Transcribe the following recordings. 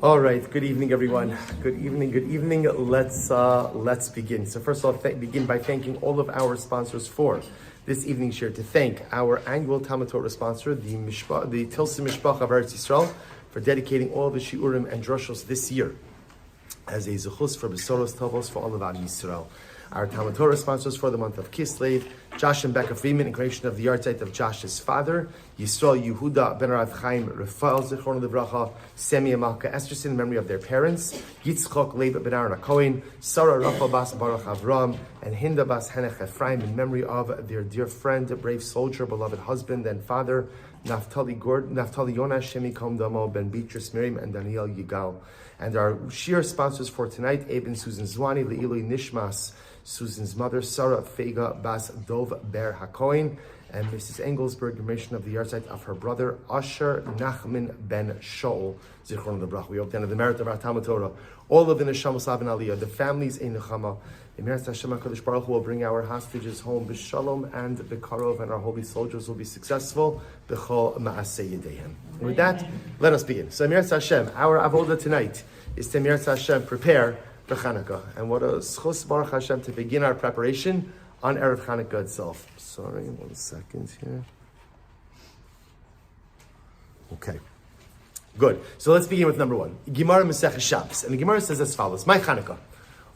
All right. Good evening, everyone. Good evening. Let's begin. So first of all, begin by thanking all of our sponsors for this evening's share. To thank our annual Talmud Torah sponsor, the Tilsim Mishpach of Eretz Yisrael, for dedicating all the shiurim and drushos this year as a zechus for besoros tovos for all of Am Yisrael. Our Talmud Torah sponsors for the month of Kislev, Josh and Becca Freeman, in creation of the yahrzeit of Josh's father, Yisrael Yehuda Ben Rav Chaim Rafael Zichron Livracha, Semi and Malka Esterson, in memory of their parents, Yitzchok Leib Ben Aaron HaKohen, Sarah Rachel Bas Baruch Avram, and Hinda Bas Henech Ephraim, in memory of their dear friend, brave soldier, beloved husband and father, Naftali Yonah Shemi Kom Damo, Ben Beatrice Miriam, and Daniel Yigal. And our shir sponsors for tonight, Abe and Susan Zwani, Le'ilui Nishmas, Susan's mother, Sarah Feiga Bas Dov Ber HaKohen, and Mrs. Engelsberg, commemoration of the yahrzeit of her brother, Asher Nachman Ben Shaul, Zichron Lebrach. We hope to end the merit of our Talmud Torah. All of the Neshamos Lav and Aliyah, the families in Nechama, in Meretz Hashem HaKadosh Baruch Hu will bring our hostages home, B'Shalom and B'Karov, and our holy soldiers will be successful, B'Chol Ma'aseh Yedehem. With that, let us begin. So Meretz Hashem, our avoda tonight is to Meretz Hashem prepare for Chanukah. And what a schus Baruch Hashem to begin our preparation on Erev Chanukah itself. Sorry, 1 second here. Okay, good. So let's begin with number 1. Gemara Masechah Shabbos. And the Gemara says as follows, My Chanukah.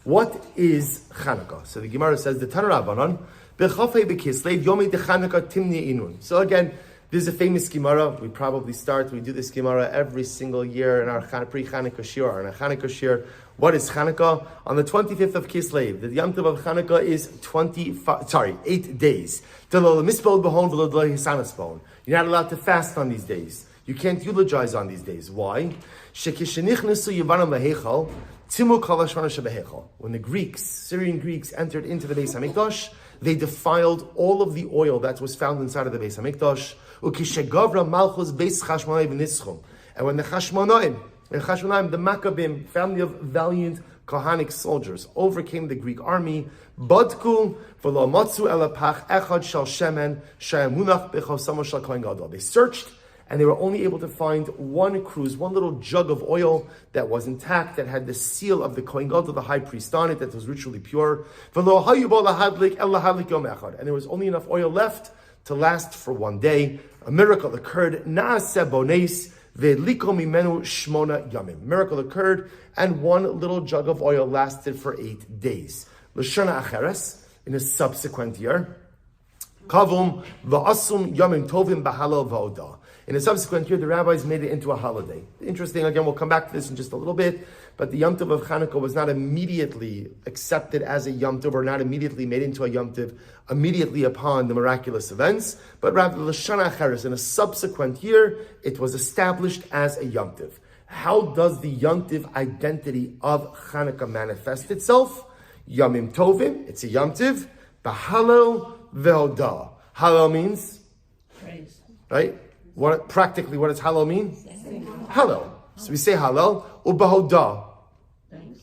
What is Chanukah? So the Gemara says, the Tana Rabbanon, B'chafei b'Kislev Yomei de Chanukah Timni Inun. So again, this is a famous Gemara. We do this Gemara every single year in our pre-Chanukah Shir, or in our Chanukah Shir. What is Chanukah? On the 25th of Kislev, the Yom Tov of Chanukah is 8 days. You're not allowed to fast on these days. You can't eulogize on these days. Why? When the Greeks, Syrian Greeks, entered into the Beis HaMikdash, they defiled all of the oil that was found inside of the Beis HaMikdash. And when the Chashmonaim, the Maccabim, family of valiant Kohanic soldiers, overcame the Greek army, Badku v'lo matzu elapach echad shel shemen shayamunach b'chosamo shel kohen gadol. They searched, and they were only able to find one cruse, one little jug of oil that was intact, that had the seal of the Kohen Gadol, the high priest, on it, that was ritually pure. And there was only enough oil left to last for one day. A miracle occurred. Miracle occurred, and one little jug of oil lasted for 8 days. L'shana acheres, in a subsequent year, kavum v'asum yamim tovim b'halal v'odah. In a subsequent year, the rabbis made it into a holiday. Interesting, again, we'll come back to this in just a little bit, but the Yom Tov of Chanukah was not immediately accepted as a Yom Tov, or not immediately made into a Yom Tov immediately upon the miraculous events, but rather l'shana acheres, in a subsequent year, it was established as a Yom Tov. How does the Yom Tov identity of Chanukah manifest itself? Yamim Tovim, it's a Yom Tov, b'halal ve'odah. Halal means? Praise. Right? What does halal mean? Halal. So we say halal, ubahodah. Thanks.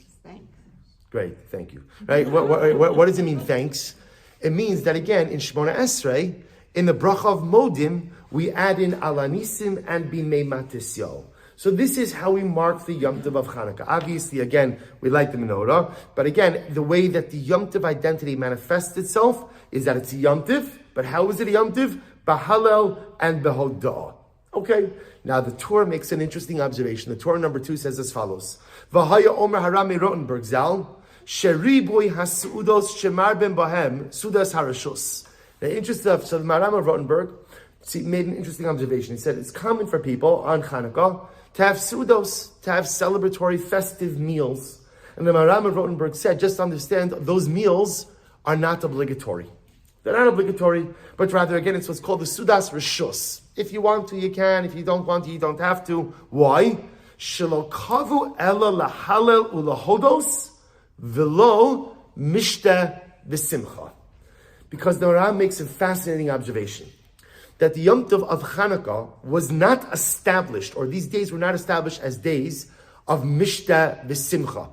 Great, thank you. Right? What does it mean, thanks? It means that again, in Shemona Esrei, in the bracha of Modim, we add in alanisim and bimei matisyo. So this is how we mark the Yom Tov of Chanukah. Obviously, again, we like the menorah, but again, the way that the Yom Tov identity manifests itself is that it's a Yom Tov, but how is it a Yom Tov? B'halal and b'hodah. Okay, now the Torah makes an interesting observation. The Torah number 2 says as follows: V'haya Omer Harami Rotenberg Zal Sheriboy Hasudos Shemar Ben Bahem Sudas Harashus. The interest of the Maram of Rotenberg made an interesting observation. He said it's common for people on Chanukah to have sudos, to have celebratory festive meals. And the Maram of Rotenberg said, just understand, those meals are not obligatory. They're not obligatory, but rather, again, it's what's called the Sudas Rishus. If you want to, you can. If you don't want to, you don't have to. Why? Shelo kavu ela lahalel ulahodos velo mishte v'simcha. Because the Ram makes a fascinating observation, that the Yom Tov of Chanukah was not established, or these days were not established as days of mishte v'simcha.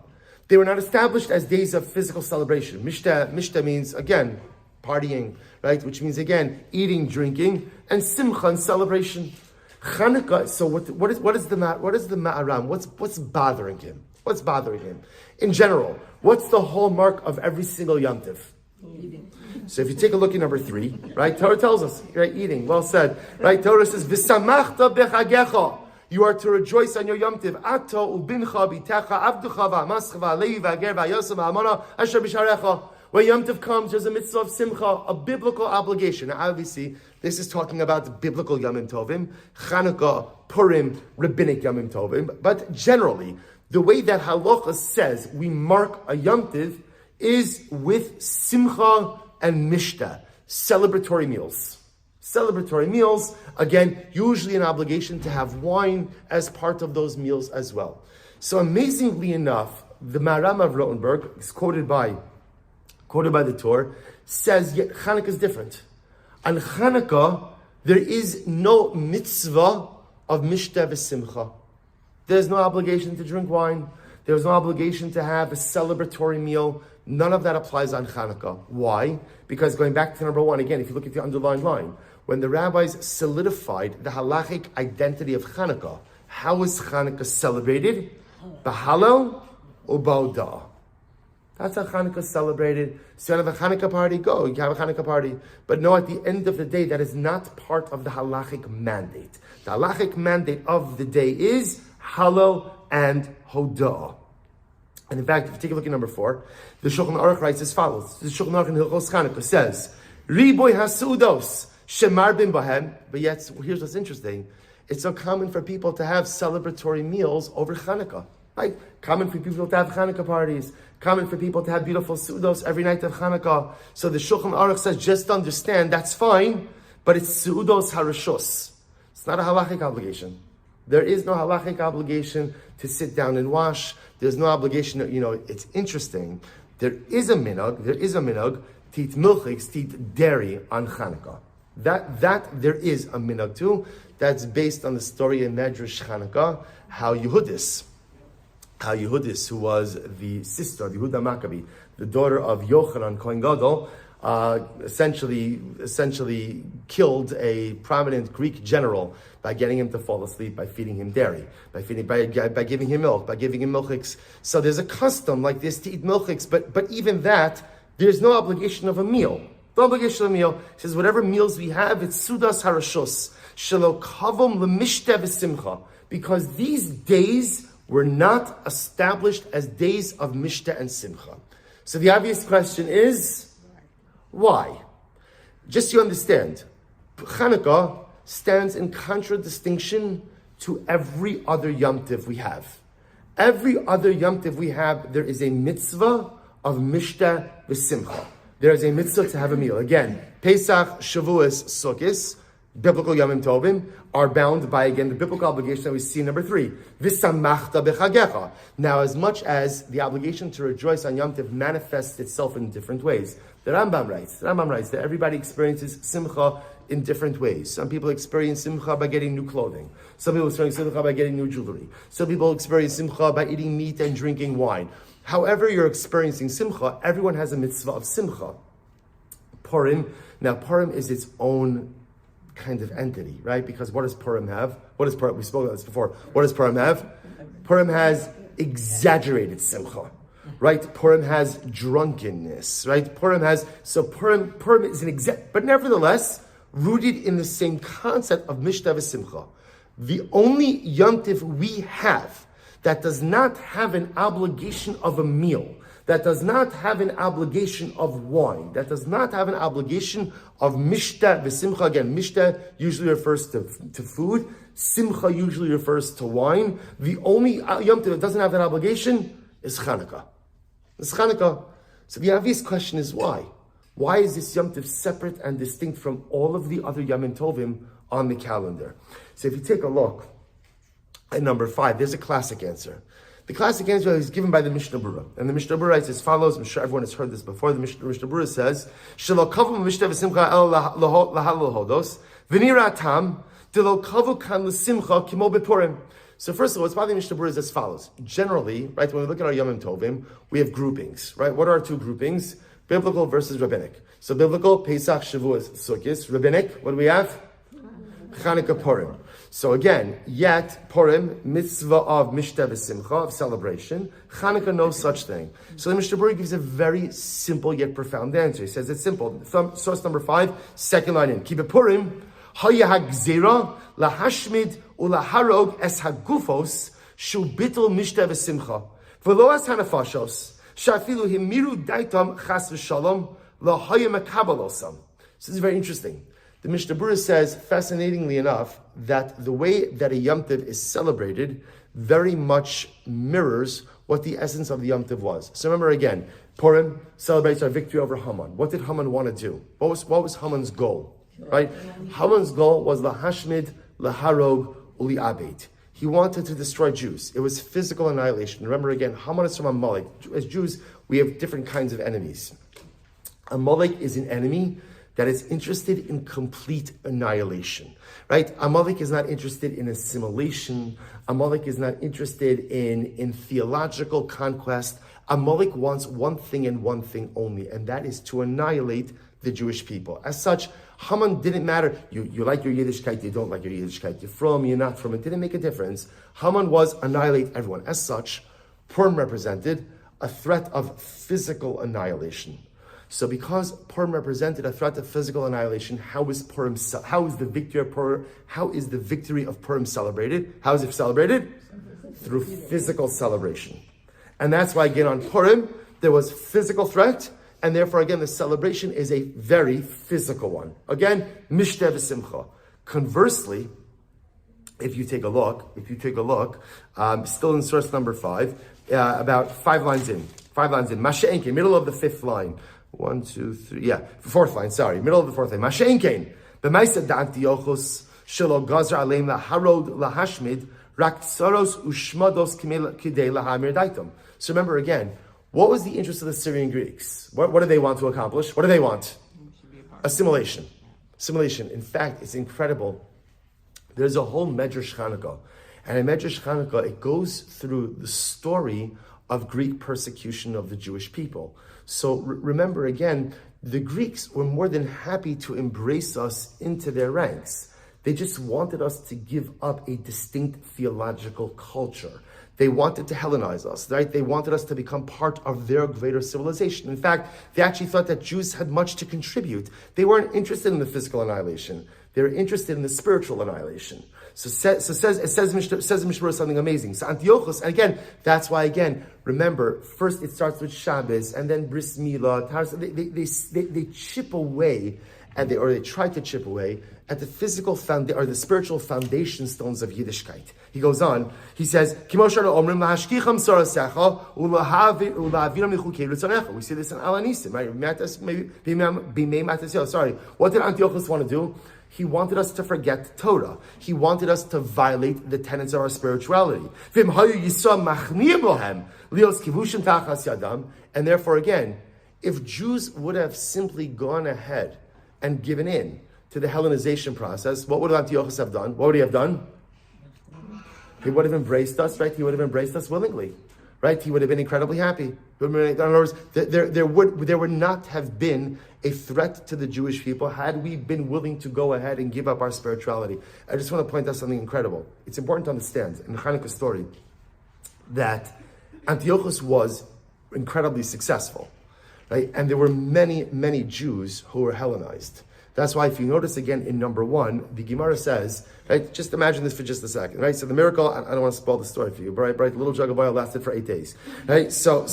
They were not established as days of physical celebration. Mishte means, again, partying, right? Which means, again, eating, drinking, and simcha, and celebration. Chanukah. So what is the Ma'aram? What's bothering him? What's bothering him? In general, what's the hallmark of every single Yom Tov? Eating. So if you take a look at number 3, right? Torah tells us, right? Eating. Well said, right? Torah says, "V'samachta bechagecha." You are to rejoice on your Yom Tov. Ato ubincha bitecha avducha v'amascha v'alevi v'ager v'ayosem v'amana asher b'sharecha. When Yom Tov comes, there's a mitzvah of simcha, a biblical obligation. Now, obviously, this is talking about biblical Yom Tovim, Chanukah, Purim, rabbinic Yom Tovim. But generally, the way that halacha says we mark a Yom Tov is with simcha and mishta, celebratory meals. Celebratory meals, again, usually an obligation to have wine as part of those meals as well. So amazingly enough, the Maram of Rotenberg is quoted by the Torah, says yet Chanukah is different. On Chanukah, there is no mitzvah of mishta v'simcha. There's no obligation to drink wine. There's no obligation to have a celebratory meal. None of that applies on Chanukah. Why? Because going back to number 1, again, if you look at the underlined line, when the rabbis solidified the halachic identity of Chanukah, how is Chanukah celebrated? B'halal or b'odah. That's how Chanukah is celebrated. So you have a Chanukah party, go. You have a Chanukah party. But no, at the end of the day, that is not part of the halachic mandate. The halachic mandate of the day is halal and hodah. And in fact, if you take a look at number 4, the Shulchan Aruch writes as follows. The Shulchan Aruch in Hilchos Chanukah says, Riboy hasudos shemar bin bahem. But yet, here's what's interesting. It's so common for people to have celebratory meals over Chanukah. Right? Common for people to have Chanukah parties. Common for people to have beautiful sudos every night of Chanukah. So the Shulchan Aruch says, just understand, that's fine, but it's sudos harishos. It's not a halachic obligation. There is no halachic obligation to sit down and wash. There's no obligation, it's interesting. There is a minhag to eat milchiks, to eat dairy on Chanukah. That there is a minhag too. That's based on the story in Medrash Chanukah, how Yehudis, who was the sister of Yehuda Maccabi, the daughter of Yochanan Kohen Gadol, essentially killed a prominent Greek general by getting him to fall asleep, by feeding him dairy, by giving him milk, by giving him milchiks. So there's a custom like this to eat milchiks, but even that, there's no obligation of a meal. No obligation of a meal. He says, whatever meals we have, it's sudas harashos, shelo kavom lemishte v'simcha, because these days were not established as days of mishta and simcha. So the obvious question is, why? Just so you understand, Chanukah stands in contradistinction to every other Yom Tov we have. Every other Yom Tov we have, there is a mitzvah of mishta v'simcha. There is a mitzvah to have a meal. Again, Pesach, Shavuos, Sukkos, biblical Yom Tovim, are bound by, again, the biblical obligation that we see in number 3. V'samachta bechagecha. Now, as much as the obligation to rejoice on Yom Tov manifests itself in different ways, the Rambam writes that everybody experiences simcha in different ways. Some people experience simcha by getting new clothing. Some people experience simcha by getting new jewelry. Some people experience simcha by eating meat and drinking wine. However you're experiencing simcha, everyone has a mitzvah of simcha. Purim is its own kind of entity, right? Because what does Purim have? We spoke about this before. What does Purim have? Purim has exaggerated simcha, right? Purim has drunkenness, right? Purim is an exact, but nevertheless, rooted in the same concept of mishta v'simcha. The only Yom Tov we have that does not have an obligation of a meal, that does not have an obligation of wine, that does not have an obligation of mishta v'simcha. Again, mishta usually refers to food, simcha usually refers to wine. The only Yom Tov that doesn't have that obligation is Chanukah. It's Chanukah. So the obvious question is why? Why is this Yom Tov separate and distinct from all of the other Yom Tovim on the calendar? So if you take a look at number 5, there's a classic answer. The classic answer is given by the Mishnah Berurah. And the Mishnah Berurah writes as follows. I'm sure everyone has heard this before. The Mishnah Berurah says, Shelo kavu mishta v'simcha el lahal hodos, v'nira tam, delo kavu kan l'simcha kimo bepurim. So first of all, what's by the Mishnah Berurah is as follows. Generally, right, when we look at our Yom Tovim, we have groupings, right? What are our two groupings? Biblical versus rabbinic. So biblical, Pesach, Shavuos, Sukkos. Rabbinic, what do we have? Chanukah, Purim. So again, yet Purim, mitzvah of Mishteh v'Simcha, of celebration. Chanukah, no such thing. So the Mishnah Berurah gives a very simple yet profound answer. He says it's simple. Source number 5, second line in. Keep it Purim. Haya hagzera lahashmid ulaharog es hagufos shu bitul Mishteh v'Simcha v'lo es hanafashos shafilu himiru daitam chas v'shalom lahaya mekabalosam. So this is very interesting. The Mishnah Berurah says, fascinatingly enough, that the way that a Yom Tov is celebrated very much mirrors what the essence of the Yom Tov was. So remember again, Purim celebrates our victory over Haman. What did Haman want to do? What was Haman's goal? Right? Haman's goal was lahashmid, laharog, uliabed. He wanted to destroy Jews. It was physical annihilation. Remember again, Haman is from Amalek. As Jews, we have different kinds of enemies. Amalek is an enemy that is interested in complete annihilation, right? Amalek is not interested in assimilation. Amalek is not interested in theological conquest. Amalek wants one thing and one thing only, and that is to annihilate the Jewish people. As such, Haman didn't matter. You like your Yiddishkeit, you don't like your Yiddishkeit. You're from, you're not from. It didn't make a difference. Haman was annihilate everyone. As such, Purim represented a threat of physical annihilation. So because Purim represented a threat of physical annihilation, how is the victory of Purim celebrated? How is it celebrated? Through physical celebration. And that's why again on Purim, there was physical threat, and therefore again the celebration is a very physical one. Again, Mishteh v'Simcha. Conversely, if you take a look, still in source number 5, about 5 lines in, Masha'enke, middle of the 5th line. 1, 2, 3, fourth line, middle of the 4th line. Masha'en kein, b'maisa da'antiochos shelo gazra aleim laharod lahashmid rak tsaros ushmados kidei lahamir daitum. So remember again, what was the interest of the Syrian Greeks? What do they want to accomplish? What do they want? Assimilation. In fact, it's incredible. There's a whole Medrash Chanukah. And in Medrash Chanukah, it goes through the story of Greek persecution of the Jewish people. So remember again, the Greeks were more than happy to embrace us into their ranks. They just wanted us to give up a distinct theological culture. They wanted to Hellenize us, right? They wanted us to become part of their greater civilization. In fact, they actually thought that Jews had much to contribute. They weren't interested in the physical annihilation. They were interested in the spiritual annihilation. So it says Mishnah Berurah something amazing. So Antiochus, and again, that's why again, remember, first it starts with Shabbos, and then Bris Milah. They chip away, they try to chip away at the physical or the spiritual foundation stones of Yiddishkeit. He goes on, he says, we see this in Al Anisim, right? What did Antiochus want to do? He wanted us to forget Torah. He wanted us to violate the tenets of our spirituality. And therefore, again, if Jews would have simply gone ahead and given in to the Hellenization process, what would Antiochus have done? What would he have done? He would have embraced us, right? He would have embraced us willingly, right? He would have been incredibly happy. In other words, there would not have been a threat to the Jewish people had we been willing to go ahead and give up our spirituality. I just want to point out something incredible. It's important to understand in the Chanukah story that Antiochus was incredibly successful, right? And there were many, many Jews who were Hellenized. That's why if you notice again in number 1, the Gemara says, right, just imagine this for just a second, right? So the miracle, I don't want to spoil the story for you, but right, the little jug of oil lasted for 8 days, right? So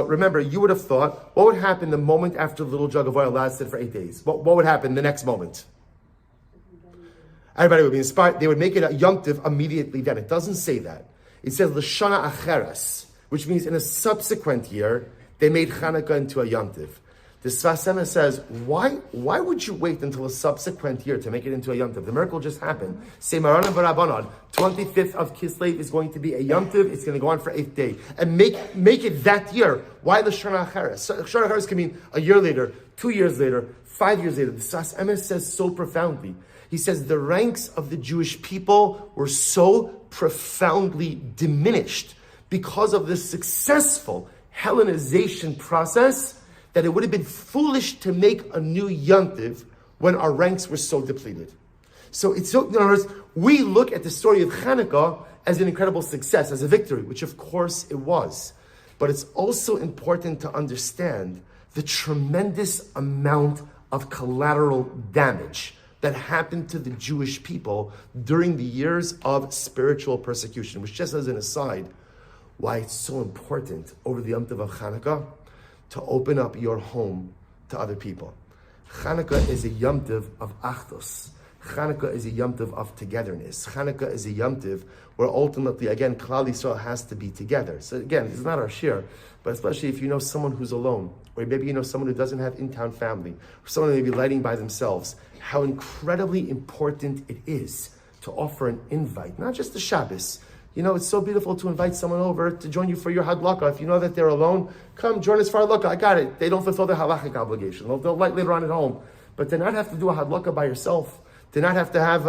remember, you would have thought, what would happen the moment after the little jug of oil lasted for 8 days? What would happen the next moment? Everybody would be inspired. They would make it a Yom Tov immediately then. It doesn't say that. It says L'shana Acheres, which means in a subsequent year, they made Chanukah into a Yom Tov. The Sfas Emes says, why would you wait until a subsequent year to make it into a Yom Tov? The miracle just happened. Say Maranan Barabanan, 25th of Kislev is going to be a Yom Tov. It's going to go on for 8th day. And make it that year. Why the Shana Acheres? So, Shana Acheres can mean a year later, 2 years later, 5 years later. The Sfas Emes says so profoundly. He says the ranks of the Jewish people were so profoundly diminished because of the successful Hellenization process that it would have been foolish to make a new Yom Tov when our ranks were so depleted. So in other words, we look at the story of Chanukah as an incredible success, as a victory, which of course it was. But it's also important to understand the tremendous amount of collateral damage that happened to the Jewish people during the years of spiritual persecution, which, just as an aside, why it's so important over the Yom Tov of Chanukah to open up your home to other people. Chanukah is a Yom Tov of Achdus. Chanukah is a Yom Tov of togetherness. Chanukah is a Yom Tov where ultimately, again, Klal Yisrael has to be together. So again, it's not our share, but especially if you know someone who's alone, or maybe you know someone who doesn't have in-town family, or someone who may be lighting by themselves, how incredibly important it is to offer an invite, not just the Shabbos. You know, it's so beautiful to invite someone over to join you for your hadlaka. If you know that they're alone, come join us for hadlaka. I got it. They don't fulfill their halachic obligation. They'll light later on at home. But to not have to do a hadlaka by yourself, to not have to have,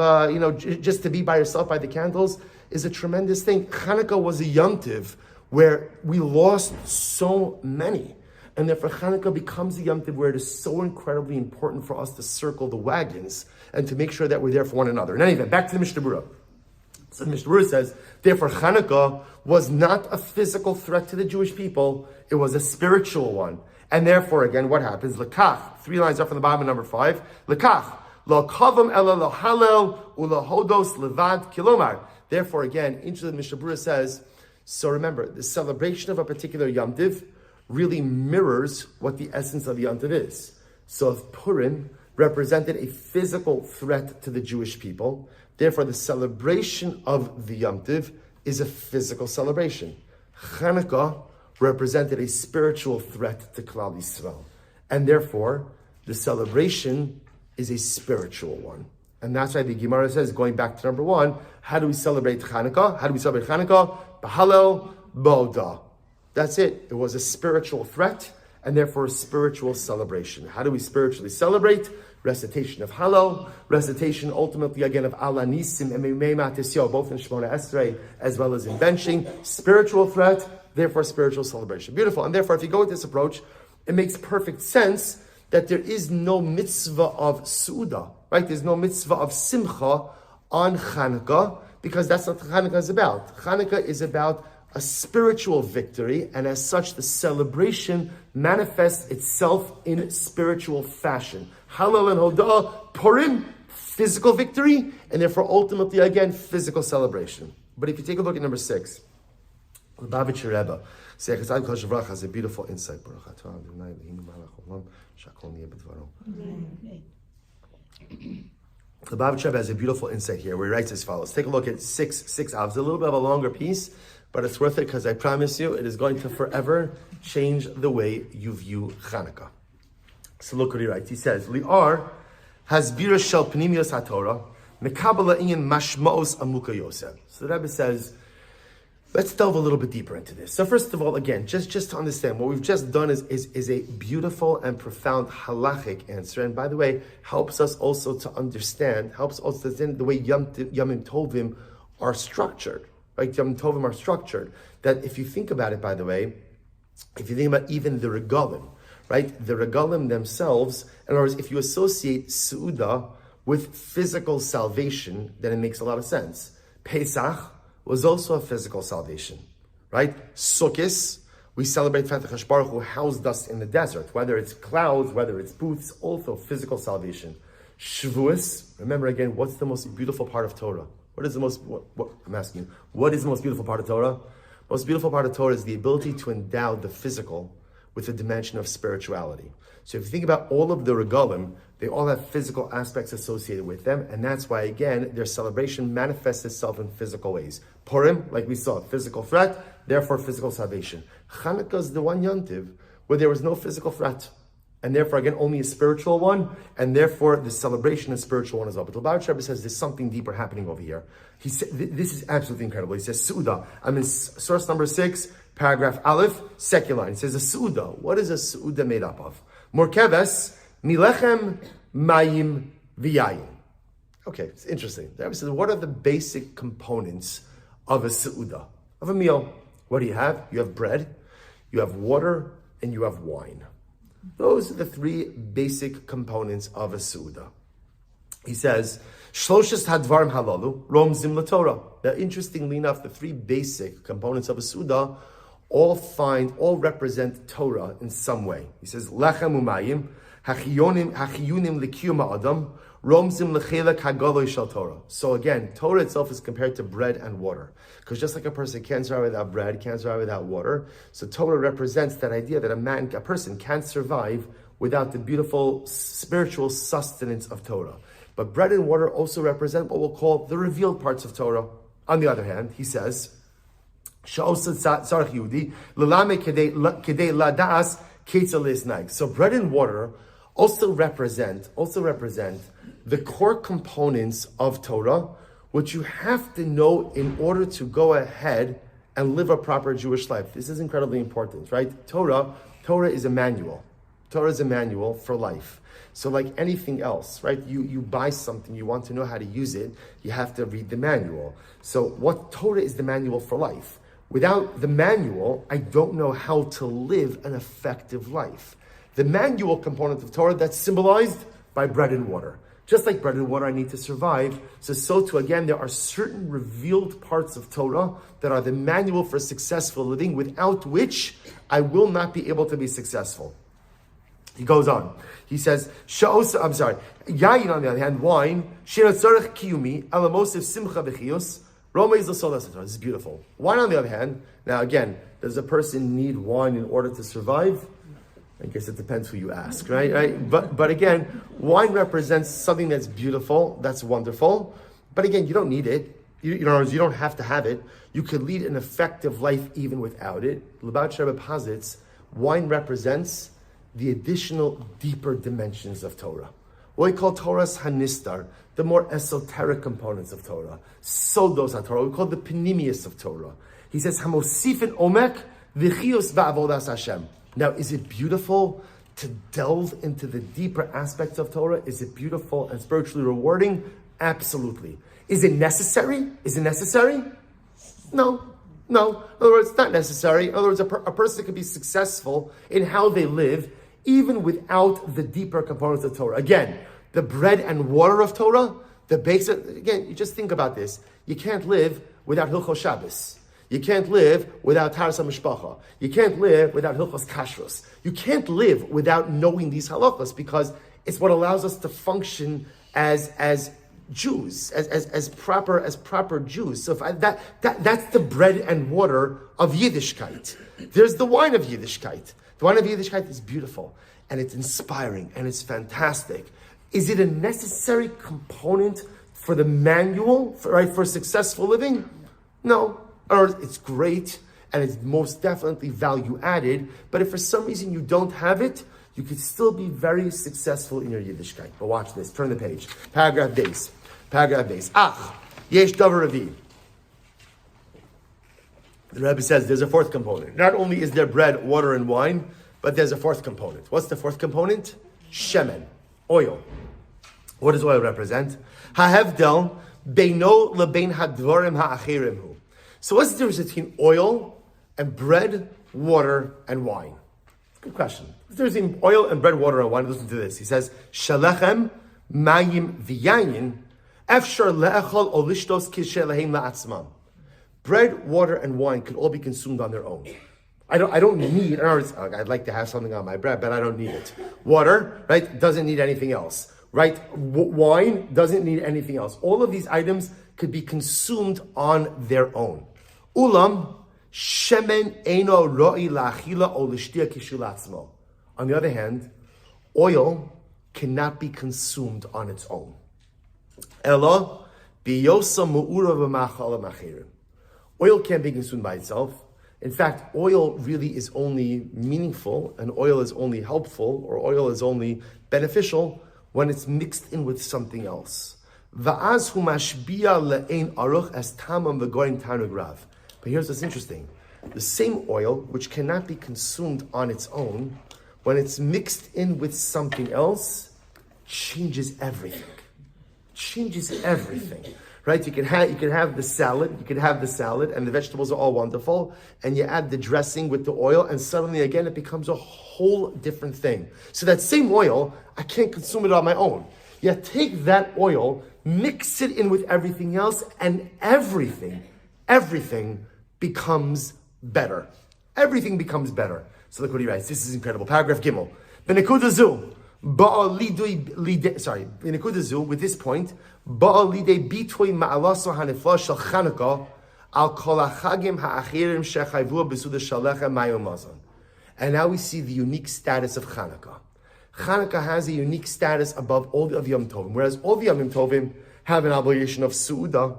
just to be by yourself by the candles is a tremendous thing. Chanukah was a Yom Tov where we lost so many. And therefore Chanukah becomes a Yom Tov where it is so incredibly important for us to circle the wagons and to make sure that we're there for one another. In any event, back to the Chaburah. So the Chaburah says, therefore Chanukah was not a physical threat to the Jewish people, it was a spiritual one. And therefore, again, what happens? Lekach, 3 lines up from the bottom of number 5. Lekach, lo kavam ela lo halel ula hodos levad kilomar. Therefore, again, interesting, the Chaburah says, so remember, the celebration of a particular Yom Tov really mirrors what the essence of Yom Tov is. So if Purim represented a physical threat to the Jewish people, therefore the celebration of the Yom Tov is a physical celebration. Chanukah represented a spiritual threat to Klal Yisrael. And therefore, the celebration is a spiritual one. And that's why the Gemara says, going back to number 1, how do we celebrate Chanukah? How do we celebrate Chanukah? B'halel bo'da. That's it. It was a spiritual threat, and therefore a spiritual celebration. How do we spiritually celebrate? Recitation of Hallel, recitation ultimately again of Ala Nisim and Meimei Matisyo, both in Shemona Esrei as well as in benching. Spiritual threat, therefore spiritual celebration. Beautiful. And therefore, if you go with this approach, it makes perfect sense that there is no mitzvah of Su'udah, right? There's no mitzvah of Simcha on Chanukah, because that's what Chanukah is about. Chanukah is about a spiritual victory, and as such, the celebration manifests itself in spiritual fashion. Hallel and Hodah, Purim, physical victory, and therefore ultimately, again, physical celebration. But if you take a look at number 6, the Lubavitcher Rebbe, Sechas Kol Shavrach, has a beautiful insight. The Lubavitcher Rebbe has a beautiful insight here where he writes as follows. Take a look at 6 Avs. It's a little bit of a longer piece, but it's worth it because I promise you it is going to forever change the way you view Chanukah. So look what he writes. He says, Li'ar hasbira shel pnimios haTorah mekabala inyan mashmaos amuka yosef. So the Rebbe says, let's delve a little bit deeper into this. So first of all, again, just to understand, what we've just done is a beautiful and profound halachic answer. And by the way, helps us also to understand, the way Yamim Tovim are structured. Right? Yamim Tovim are structured. That if you think about it, by the way, if you think about even the regalim, right? The regalim themselves, in other words, if you associate Su'udah with physical salvation, then it makes a lot of sense. Pesach was also a physical salvation, right? Sukkot, we celebrate Chaburah Baruch who housed us in the desert, whether it's clouds, whether it's booths, also physical salvation. Shavuos, remember again, what's the most beautiful part of Torah? I'm asking you, what is the most beautiful part of Torah? Most beautiful part of Torah is the ability to endow the physical with a dimension of spirituality. So if you think about all of the regalim, they all have physical aspects associated with them, and that's why, again, their celebration manifests itself in physical ways. Purim, like we saw, physical threat, therefore physical salvation. Chanukah is the one Yom Tov where there was no physical threat, and therefore, again, only a spiritual one, and therefore the celebration is spiritual one as well. But the Lubavitcher Rebbe says there's something deeper happening over here. He said, this is absolutely incredible. He says, Su'udah. I'm in source number 6, paragraph Aleph, second line. He says, a Su'udah. What is a Su'udah made up of? Morkeves, milechem, mayim, v'yayin. Okay, it's interesting. The Rebbe says, what are the basic components of a Su'udah, of a meal? What do you have? You have bread, you have water, and you have wine. Those are the 3 basic components of a Su'udah. He says, Shloshes hadvarim halalu, romzim laTorah. Now, interestingly enough, the three basic components of a Suda all represent Torah in some way. He says, Lechem umayim, hachiyunim likiyum adam, romzim lechelek hagaloy shel Torah. So again, Torah itself is compared to bread and water. Because just like a person can't survive without bread, can't survive without water, so Torah represents that idea that a person can't survive without the beautiful spiritual sustenance of Torah. But bread and water also represent what we'll call the revealed parts of Torah. On the other hand, he says, so bread and water also represent the core components of Torah, which you have to know in order to go ahead and live a proper Jewish life. This is incredibly important, right? Torah is a manual. Torah is a manual for life. So like anything else, right? You buy something, you want to know how to use it, you have to read the manual. So what Torah is the manual for life. Without the manual, I don't know how to live an effective life. The manual component of Torah, that's symbolized by bread and water. Just like bread and water, I need to survive. So too, again, there are certain revealed parts of Torah that are the manual for successful living, without which I will not be able to be successful. He goes on. He says, Yayin on the other hand, wine, Shiratzarech Kiyumi, Alamosif Simcha V'chiyos, Roma is the soda. This is beautiful. Wine on the other hand, now again, does a person need wine in order to survive? I guess it depends who you ask, right? But again, wine represents something that's beautiful, that's wonderful. But again, you don't need it. You don't have to have it. You could lead an effective life even without it. Lubavitch Rebbe posits, wine represents the additional deeper dimensions of Torah. What we call Torah's Hanistar, the more esoteric components of Torah. Sodos HaTorah, we call the Panemius of Torah. He says, Hamosifin Omek V'chiyos Ba'avodas Hashem. Now, is it beautiful to delve into the deeper aspects of Torah? Is it beautiful and spiritually rewarding? Absolutely. Is it necessary? No. In other words, it's not necessary. In other words, a person can be successful in how they live even without the deeper components of Torah. Again, the bread and water of Torah, the basic, again, you just think about this. You can't live without Hilchos Shabbos. You can't live without Taras HaMishpacha. You can't live without Hilchos Kashrus. You can't live without knowing these halachos, because it's what allows us to function as Jews, as proper Jews. So that's the bread and water of Yiddishkeit. There's the wine of Yiddishkeit. The wine of Yiddishkeit is beautiful, and it's inspiring, and it's fantastic. Is it a necessary component for the manual, for successful living? No. Or it's great, and it's most definitely value added, but if for some reason you don't have it, you could still be very successful in your Yiddishkeit. But watch this, turn the page. Paragraph base. Yesh davar ravi. The Rebbe says there's a fourth component. Not only is there bread, water, and wine, but there's a fourth component. What's the fourth component? Shemen, oil. What does oil represent? Hahevdel beino lebein hadvarim ha'achirim hu. So what's the difference between oil and bread, water, and wine? Good question. If there's oil and bread, water, and wine, listen to this. He says, Shalechem mayim v'yayin efshar le'echol o lishtos kishe lehem la'atzmam. Bread, water, and wine can all be consumed on their own. I don't need, I'd like to have something on my bread, but I don't need it. Water, right, doesn't need anything else. Right? Wine doesn't need anything else. All of these items could be consumed on their own. Ulam, shemen eino ro'i la'achila o l'shtia kishulatzmo. On the other hand, oil cannot be consumed on its own. Elo, biyosa mu'ura v'machala machirim. Oil can't be consumed by itself. In fact, oil really is only meaningful, and oil is only helpful, or oil is only beneficial when it's mixed in with something else. Va'az hu mashbiya le'ein aruch as tamam v'goyin tanug rav. But here's what's interesting. The same oil, which cannot be consumed on its own, when it's mixed in with something else, changes everything. Right? You can have the salad, and the vegetables are all wonderful, and you add the dressing with the oil, and suddenly again it becomes a whole different thing. So that same oil, I can't consume it on my own. You take that oil, mix it in with everything else, and everything becomes better. Everything becomes better. So look what he writes. This is incredible. Paragraph Gimel. B'nekuda zu, with this point, ba'a lidei bitui ma'alaso hanifla shel Chanukah al kol hachagim ha'achirim shechayvua b'suda shalecha mayomazon. And now we see the unique status of Chanukah. Chanukah has a unique status above all the other Yom Tovim, whereas all the Yom Tovim have an obligation of Su'udah,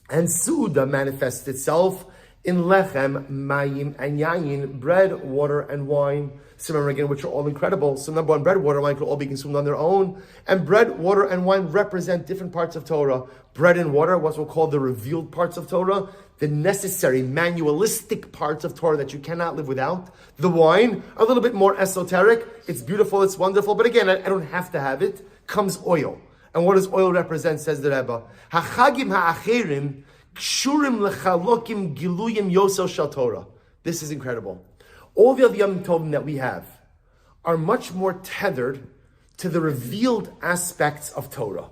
and Su'udah manifests itself in lechem, mayim, and yayin, bread, water, and wine. So remember again, which are all incredible. So number one, bread, water, and wine could all be consumed on their own. And bread, water, and wine represent different parts of Torah. Bread and water, what we'll call the revealed parts of Torah, the necessary, manualistic parts of Torah that you cannot live without. The wine, a little bit more esoteric. It's beautiful, it's wonderful, but again, I don't have to have it. Comes oil. And what does oil represent, says the Rebbe? Hachagim ha'achirim kshurim lechalokim giluyim yosel shel Torah. This is incredible. All the other Yom Tovim that we have are much more tethered to the revealed aspects of Torah.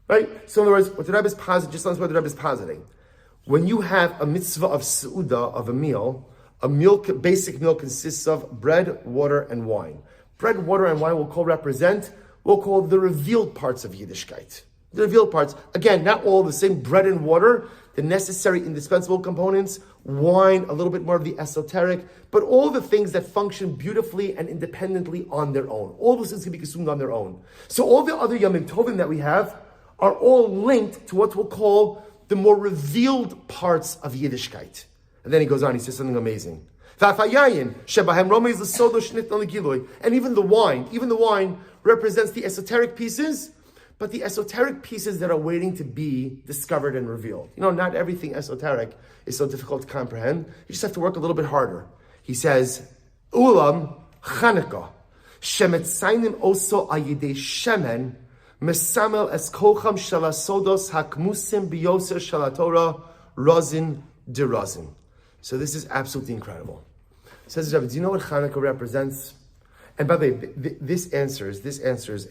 Right? So in other words, what the Rebbe is positing, just understand what the Rebbe is positing. When you have a mitzvah of Seudah, of a meal, basic meal consists of bread, water, and wine. Bread, water, and wine we'll call the revealed parts of Yiddishkeit. The revealed parts, again, not all the same. Bread and water, the necessary indispensable components, wine, a little bit more of the esoteric, but all the things that function beautifully and independently on their own. All those things can be consumed on their own. So all the other Yom Tovim that we have are all linked to what we'll call the more revealed parts of Yiddishkeit. And then he goes on, he says something amazing. And even the wine represents the esoteric pieces, but the esoteric pieces that are waiting to be discovered and revealed. Not everything esoteric is so difficult to comprehend. You just have to work a little bit harder. He says, Ulam Chanukah, shemetzainim oso ayidei shemen, mesamel es kocham shalasodos hakmusim biyoser shalatorah rozin de rozin. So this is absolutely incredible. Says Rebbe, do you know what Chanukah represents? And by the way, this answers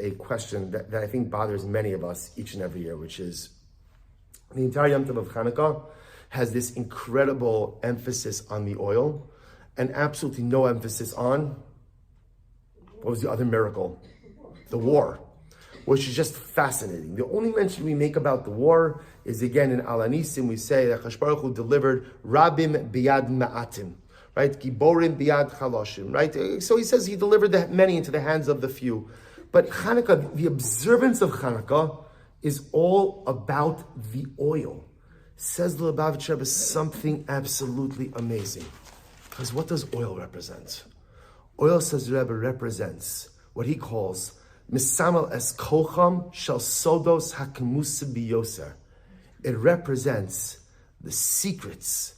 a question that I think bothers many of us each and every year, which is the entire Yom Tov of Chanukah has this incredible emphasis on the oil and absolutely no emphasis on, what was the other miracle? The war, which is just fascinating. The only mention we make about the war is again in Al Anisim, we say that Chaburah delivered Rabim biyad ma'atim. Right, Giborim biyad chaloshim. Right, so he says he delivered the many into the hands of the few. But Chanukah, the observance of Chanukah, is all about the oil. Says the Lubavitch Rebbe something absolutely amazing. Because what does oil represent? Oil, says the Rebbe, represents what he calls misamel es kocham shel sodos hakemusa biyoser. It represents the secrets,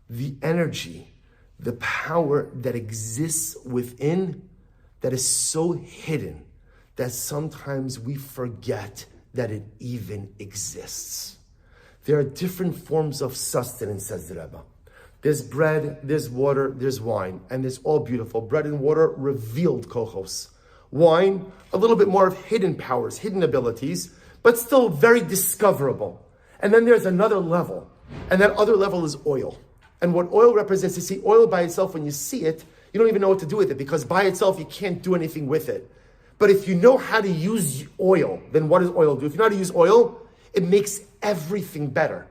the energy, the power that exists within that is so hidden that sometimes we forget that it even exists. There are different forms of sustenance, says the Rebbe. There's bread, there's water, there's wine, and it's all beautiful. Bread and water, revealed kochos. Wine, a little bit more of hidden powers, hidden abilities, but still very discoverable. And then there's another level, and that other level is oil. And what oil represents, you see, oil by itself, when you see it, you don't even know what to do with it, because by itself, you can't do anything with it. But if you know how to use oil, then what does oil do? If you know how to use oil, it makes everything better.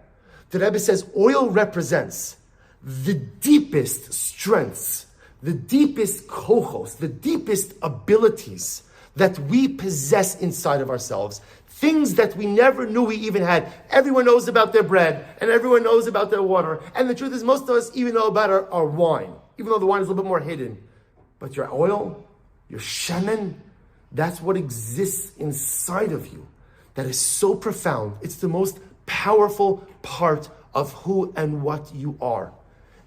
The Rebbe says oil represents the deepest strengths, the deepest kochos, the deepest abilities that we possess inside of ourselves. Things that we never knew we even had. Everyone knows about their bread, and everyone knows about their water. And the truth is, most of us even know about our wine, even though the wine is a little bit more hidden. But your oil, your shemen, that's what exists inside of you. That is so profound. It's the most powerful part of who and what you are.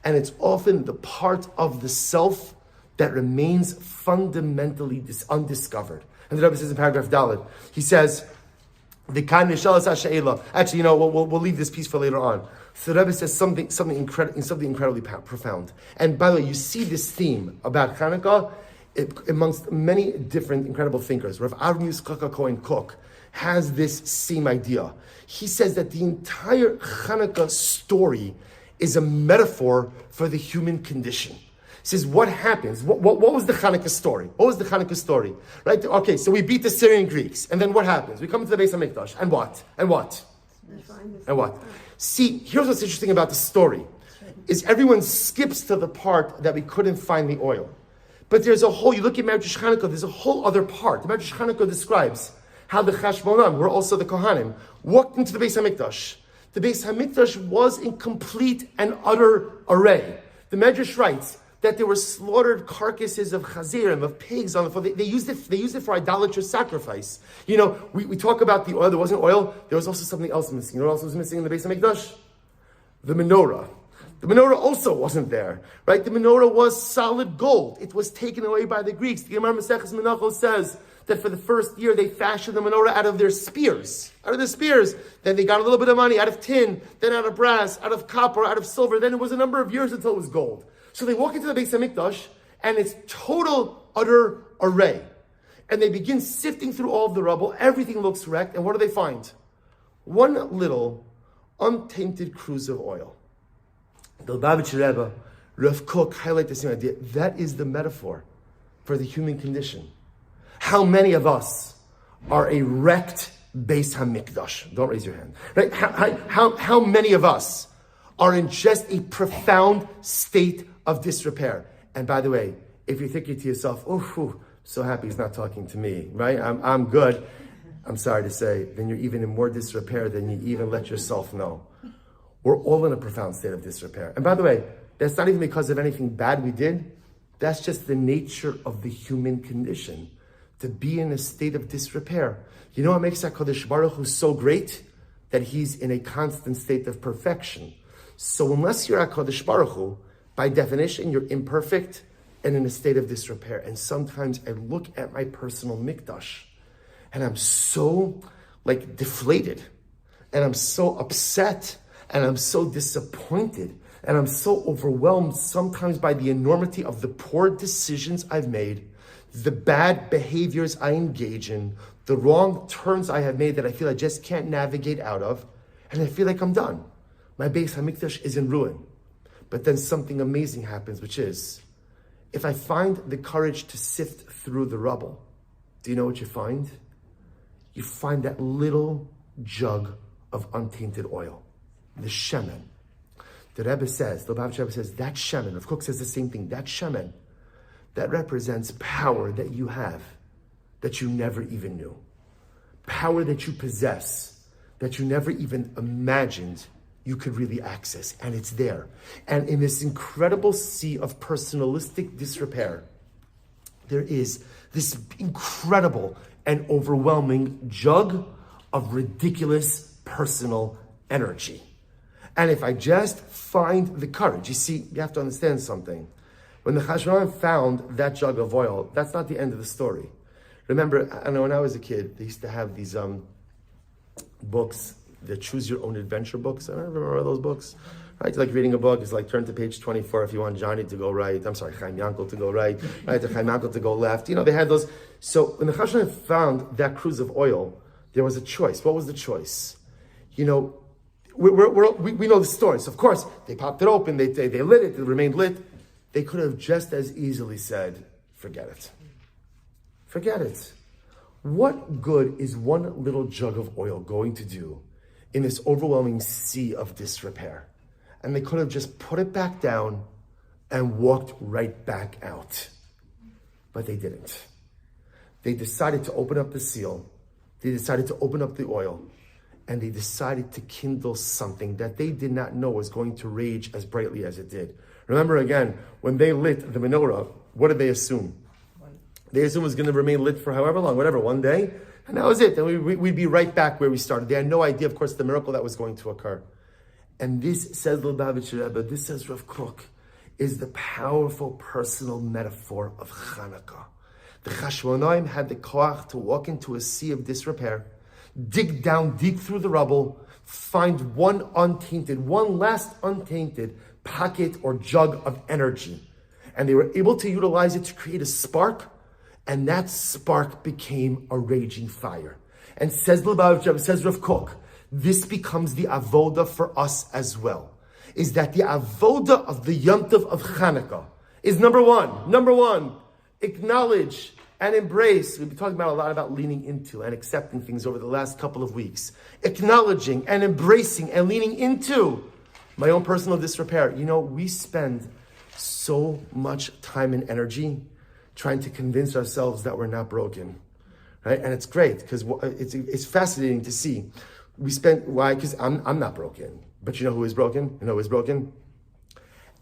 And it's often the part of the self that remains fundamentally undiscovered. And the Rebbe says in paragraph Dalet, he says, actually, we'll leave this piece for later on. So the Rebbe says something incredibly profound. And by the way, you see this theme about Chanukah amongst many different incredible thinkers, Rav Avram Yitzchak Cohen Cook has this same idea. He says that the entire Chanukah story is a metaphor for the human condition. He says, what happens? What was the Chanukah story? What was the Chanukah story? Right? Okay, so we beat the Syrian Greeks, and then what happens? We come to the Beis HaMikdash, and what? And what? And what? See, here's what's interesting about the story, is everyone skips to the part that we couldn't find the oil. But there's a whole, you look at Medrash Chanukah, there's a whole other part. The Medrash Chanukah describes how the Chashmonam, who are also the Kohanim, walked into the Beis HaMikdash. The Beis HaMikdash was in complete and utter array. The Medrash writes that there were slaughtered carcasses of chazirim, of pigs on the floor. They used it for idolatrous sacrifice. You know, we talk about the oil, there wasn't oil, there was also something else missing. You know what else was missing in the Beis HaMikdash? The menorah. The menorah also wasn't there, right? The menorah was solid gold. It was taken away by the Greeks. The Gemara Maseches Menachos says that for the first year they fashioned the menorah out of their spears. Then they got a little bit of money out of tin, then out of brass, out of copper, out of silver. Then it was a number of years until it was gold. So they walk into the Beis HaMikdash and it's total, utter array. And they begin sifting through all of the rubble. Everything looks wrecked. And what do they find? One little untainted cruse of oil. The Lubavitcher Rebbe, Rav Kook, highlight the same idea. That is the metaphor for the human condition. How many of us are a wrecked Beis HaMikdash? Don't raise your hand. Right? How many of us are in just a profound state of disrepair? And by the way, if you're thinking to yourself, oh, so happy he's not talking to me, right? I'm good. I'm sorry to say, then you're even in more disrepair than you even let yourself know. We're all in a profound state of disrepair. And by the way, that's not even because of anything bad we did. That's just the nature of the human condition, to be in a state of disrepair. You know what makes HaKadosh Baruch Hu so great? That he's in a constant state of perfection. So unless you're HaKadosh Baruch Hu, by definition, you're imperfect and in a state of disrepair. And sometimes I look at my personal mikdash and I'm so deflated and I'm so upset and I'm so disappointed and I'm so overwhelmed sometimes by the enormity of the poor decisions I've made, the bad behaviors I engage in, the wrong turns I have made that I feel I just can't navigate out of, and I feel like I'm done. My Beis HaMikdash is in ruin. But then something amazing happens, which is, if I find the courage to sift through the rubble, do you know what you find? You find that little jug of untainted oil, the shemen. The Rebbe says, the Lubavitcher Rebbe says, that shemen, Rav Kook says the same thing, that shemen, that represents power that you have, that you never even knew. Power that you possess, that you never even imagined you could really access. And it's there. And in this incredible sea of personalistic disrepair, there is this incredible and overwhelming jug of ridiculous personal energy. And if I just find the courage, you see, you have to understand something. When the Chashmonam found that jug of oil, that's not the end of the story. Remember, I know when I was a kid, they used to have these books, the Choose Your Own Adventure books. I don't remember those books. Right? It's like reading a book. It's like turn to page 24 if you want Johnny to go right. I'm sorry, Chaim Yankel to go right. Right, to Chaim Yankel to go left. You know, they had those. So when the Chashmonam found that cruse of oil, there was a choice. What was the choice? You know, we know the story. So of course, they popped it open, they lit it, it remained lit. They could have just as easily said, forget it. Forget it. What good is one little jug of oil going to do in this overwhelming sea of disrepair? And they could have just put it back down and walked right back out. But they didn't. They decided to open up the seal. They decided to open up the oil. And they decided to kindle something that they did not know was going to rage as brightly as it did. Remember again, when they lit the menorah, what did they assume? They assumed it was going to remain lit for however long, whatever, one day. And that was it. And we'd be right back where we started. They had no idea, of course, the miracle that was going to occur. And this, says the Lubavitcher Rebbe, this says Rav Kook, is the powerful personal metaphor of Chanukah. The Chashmonaim had the koach to walk into a sea of disrepair, dig down deep through the rubble, find one last untainted pocket or jug of energy. And they were able to utilize it to create a spark, and that spark became a raging fire. And says Lubavitch, says Rav Kook, this becomes the avoda for us as well. Is that the avoda of the Yom Tov of Chanukah is number one, acknowledge and embrace. We've been talking about a lot about leaning into and accepting things over the last couple of weeks. Acknowledging and embracing and leaning into my own personal disrepair. We spend so much time and energy trying to convince ourselves that we're not broken, right? And it's great because it's fascinating to see. Why? Because I'm not broken. But you know who is broken? You know who is broken?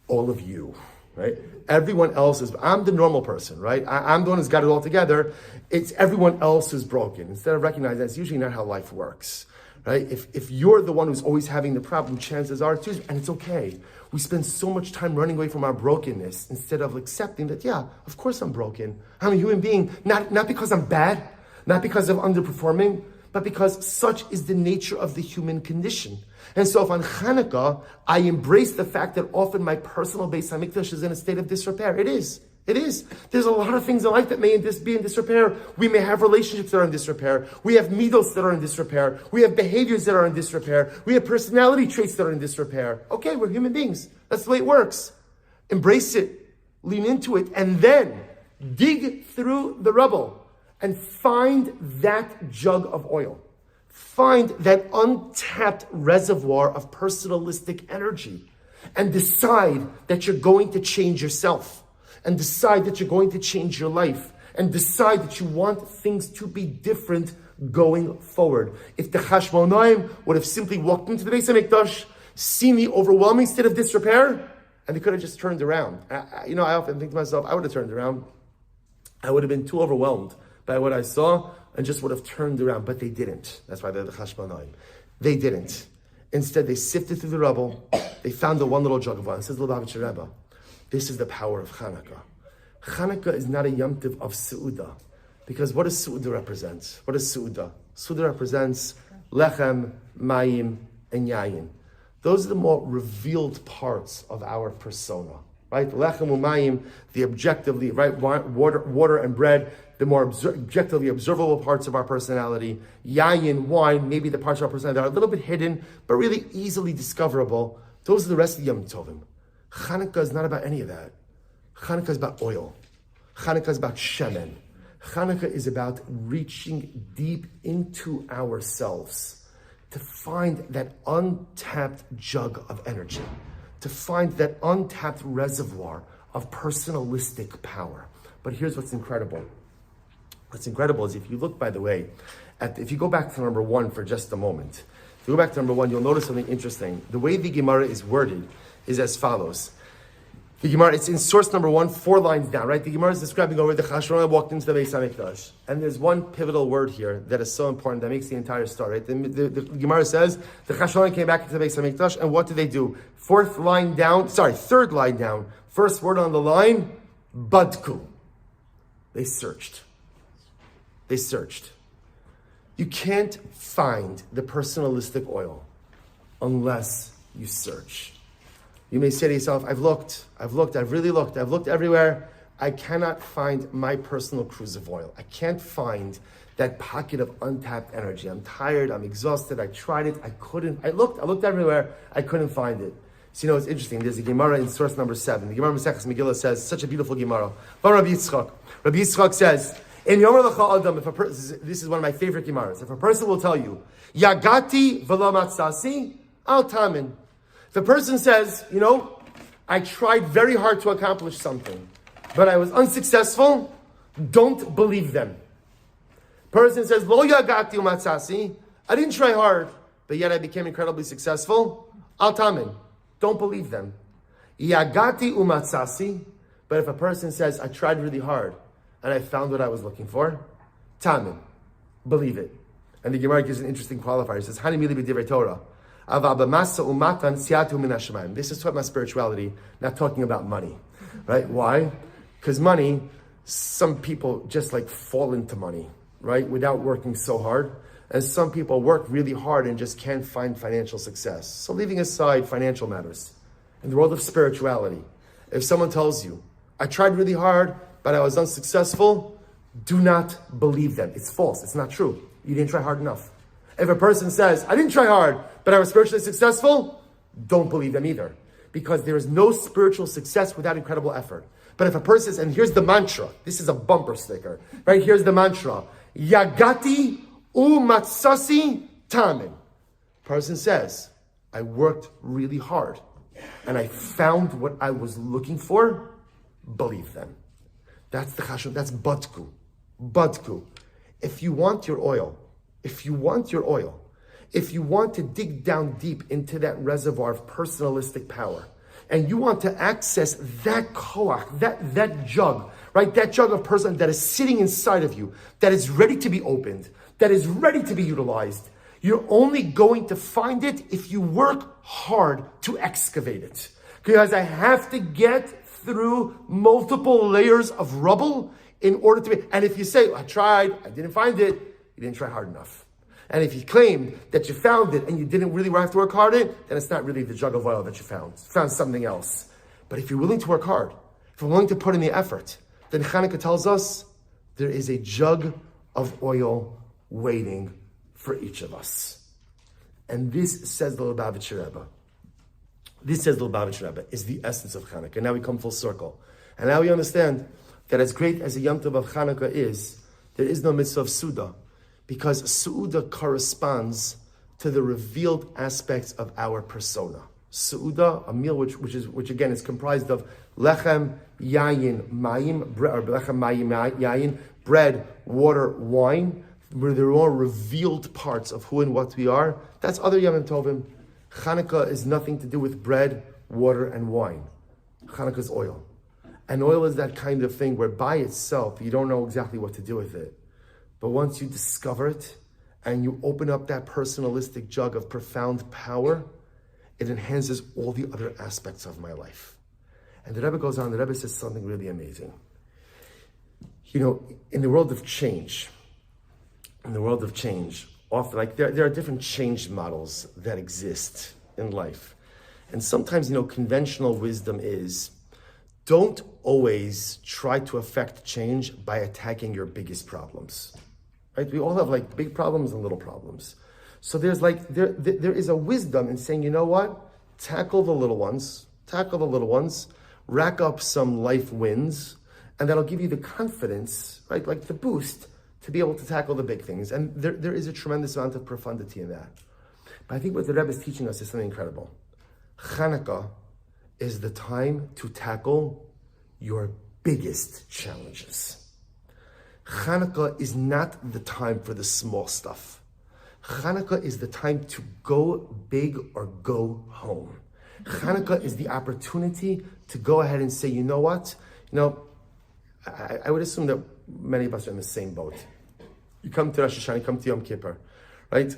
All of you. Right? Everyone else is, I'm the normal person, right? I'm the one who's got it all together. It's everyone else who's broken. Instead of recognizing that's usually not how life works, right? If you're the one who's always having the problem, chances are it's and it's okay. We spend so much time running away from our brokenness instead of accepting that, yeah, of course I'm broken. I'm a human being, not because I'm bad, not because I'm underperforming, but because such is the nature of the human condition. And so if on Chanukah, I embrace the fact that often my personal Beis HaMikdash is in a state of disrepair. It is. There's a lot of things in life that may be in disrepair. We may have relationships that are in disrepair. We have midos that are in disrepair. We have behaviors that are in disrepair. We have personality traits that are in disrepair. Okay, we're human beings. That's the way it works. Embrace it, lean into it, and then dig through the rubble and find that jug of oil. Find that untapped reservoir of personalistic energy and decide that you're going to change yourself and decide that you're going to change your life and decide that you want things to be different going forward. If the Chashmonaim would have simply walked into the Beis HaMikdash, seen the overwhelming state of disrepair, and they could have just turned around. I often think to myself, I would have turned around. I would have been too overwhelmed by what I saw and just would have turned around, but they didn't. That's why they're the Chashmonaim. They didn't. Instead, they sifted through the rubble. They found the one little jug of wine. It says Lubavitch Rebbe, this is the power of Chanukah. Chanukah is not a Yom Tov of Seudah, because what does Seudah represent? What is Seudah? Seudah represents Lechem, Mayim, and Yayin. Those are the more revealed parts of our persona, right? Lechem u'mayim, the objectively, right, water and bread, the more objectively observable parts of our personality. Yayin, wine, maybe the parts of our personality that are a little bit hidden, but really easily discoverable. Those are the rest of the Yom Tovim. Chanukah is not about any of that. Chanukah is about oil. Chanukah is about shemen. Chanukah is about reaching deep into ourselves to find that untapped jug of energy, to find that untapped reservoir of personalistic power. But here's what's incredible. What's incredible is if you look, by the way, if you go back to number 1 for just a moment, if you go back to number 1, you'll notice something interesting. The way the Gemara is worded is as follows. The Gemara, it's in source number 1, 4 lines down, right? The Gemara is describing over the Chashmonaim walked into the Beis HaMikdash. And there's one pivotal word here that is so important that makes the entire story, right? The Gemara says, the Chashmonaim came back into the Beis HaMikdash, and what did they do? Third line down, first word on the line, Badku. They searched. You can't find the personalistic oil unless you search. You may say to yourself, I've really looked, I've looked everywhere. I cannot find my personal cruise of oil. I can't find that pocket of untapped energy. I'm tired, I'm exhausted, I tried it, I looked everywhere, I couldn't find it. So it's interesting, there's a Gemara in source number 7. The Gemara Maseches Megillah says, such a beautiful Gemara. Rabbi Yitzchak says, in Yomer Lecha Adam, this is one of my favorite Gemaras. If a person will tell you, Yagati v'lo matzasi, al tamin. If a person says, I tried very hard to accomplish something, but I was unsuccessful, don't believe them. Person says, Lo Yagati u'matzasi, I didn't try hard, but yet I became incredibly successful, al tamin. Don't believe them. Yagati u'matzasi, but if a person says, I tried really hard, and I found what I was looking for, tamin, believe it. And the Gemara gives an interesting qualifier. It says, Hani mili b'divrei Torah. This is talking about spirituality, not talking about money. Right? Why? Because money, some people just fall into money, right? Without working so hard. And some people work really hard and just can't find financial success. So leaving aside financial matters, in the world of spirituality, if someone tells you, I tried really hard, but I was unsuccessful. Do not believe them. It's false. It's not true. You didn't try hard enough. If a person says, I didn't try hard, but I was spiritually successful, don't believe them either. Because there is no spiritual success without incredible effort. But if a person says, and here's the mantra, this is a bumper sticker, right? Here's the mantra, Yagati umatsasi tamin. Person says, I worked really hard and I found what I was looking for, believe them. That's the chashon, that's badku. Badku. If you want your oil, if you want to dig down deep into that reservoir of personalistic power, and you want to access that koach, that jug, right? That jug of person that is sitting inside of you, that is ready to be opened, that is ready to be utilized, you're only going to find it if you work hard to excavate it. Because I have to get through multiple layers of rubble in order to be, and if you say, I tried, I didn't find it, you didn't try hard enough. And if you claim that you found it and you didn't really have to work hard at it, then it's not really the jug of oil that you found. You found something else. But if you're willing to work hard, if you're willing to put in the effort, then Chanukah tells us there is a jug of oil waiting for each of us. And this, says the Lubavitcher Rebbe, is the essence of Chanukah. And now we come full circle. And now we understand that as great as the Yom Tov of Chanukah is, there is no mitzvah of Suda. Because Su'uda corresponds to the revealed aspects of our persona. Su'uda, a meal which again is comprised of lechem, yayin, mayim, or lechem, mayim, yayin, bread, water, wine, where they're all revealed parts of who and what we are. That's other Yom Tovim. Chanukah is nothing to do with bread, water, and wine. Chanukah is oil. And oil is that kind of thing where by itself, you don't know exactly what to do with it. But once you discover it and you open up that personalistic jug of profound power, it enhances all the other aspects of my life. And the Rebbe goes on, the Rebbe says something really amazing. You know, in the world of change, often, like there are different change models that exist in life. And sometimes, conventional wisdom is, don't always try to affect change by attacking your biggest problems. Right? We all have like big problems and little problems. So there's like, there is a wisdom in saying, you know what? Tackle the little ones, rack up some life wins, and that'll give you the confidence, right? Like the boost to be able to tackle the big things. And there is a tremendous amount of profundity in that. But I think what the Rebbe is teaching us is something incredible. Chanukah is the time to tackle your biggest challenges. Chanukah is not the time for the small stuff. Chanukah is the time to go big or go home. Chanukah is the opportunity to go ahead and say, you know what? I would assume that many of us are in the same boat. You come to Rosh Hashanah, you come to Yom Kippur, right?